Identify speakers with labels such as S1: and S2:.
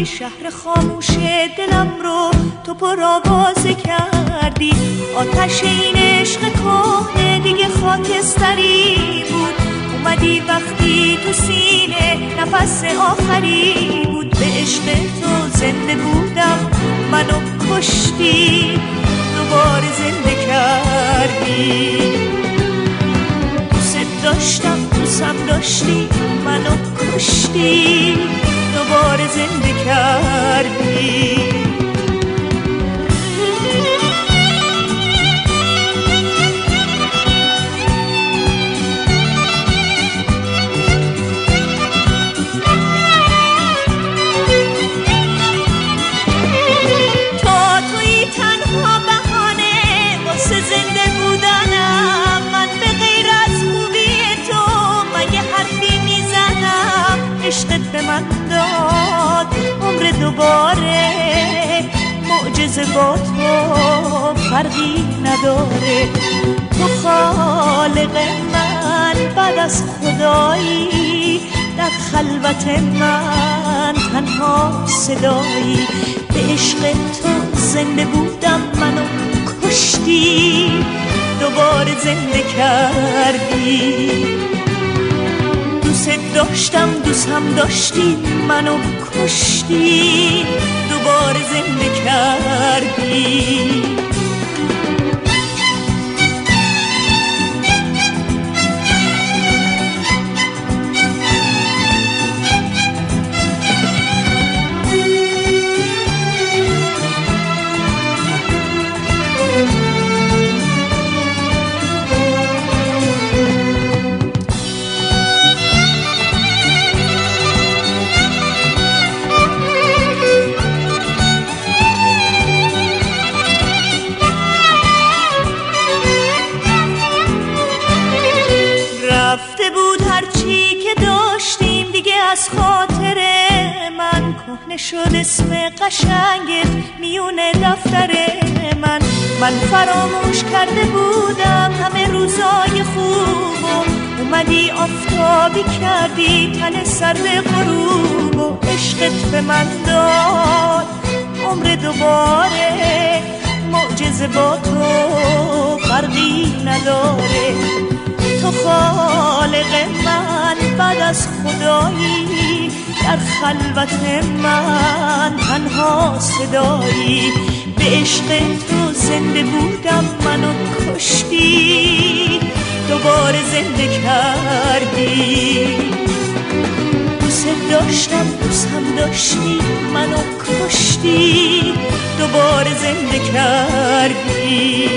S1: شهر خاموش دلم رو تو پرآوازه کردی. آتش این عشق کهنه دیگه خاکستری بود. اومدی وقتی تو سینه نفس آخری بود. به عشق تو زنده بودم منو کشتی دوباره زنده کردی. دوست داشتم دوستم داشتی منو کشتی دوباره زنده کردی. عشقت به من داد عمر دوباره، معجزه با تو فرقی نداره. تو خالق من بعد از خدایی، در خلوت من تنها صدایی. به عشق تو زنده بودم منو کشتی دوباره زنده کردی. دوست داشتم دوستم داشتی منو کشتی دوباره زنده کردی. رفته بود هرچی که داشتیم دیگه از خاطر من. کهنه شد اسم قشنگت میونه دفتر من. من فراموش کرده بودم همه روزای خوبو. اومدی آفتابی کردی تن سرد غروب. و عشقت به من داد عمر دوباره، معجزه با تو فرقی نداره. تو خالق من بعد از خدایی، در خلوت من تنها صدایی. به عشق تو زنده بودم منو کشتی دوباره زنده کردی. دوست داشتم دوستم داشتی منو کشتی دوباره زنده کردی.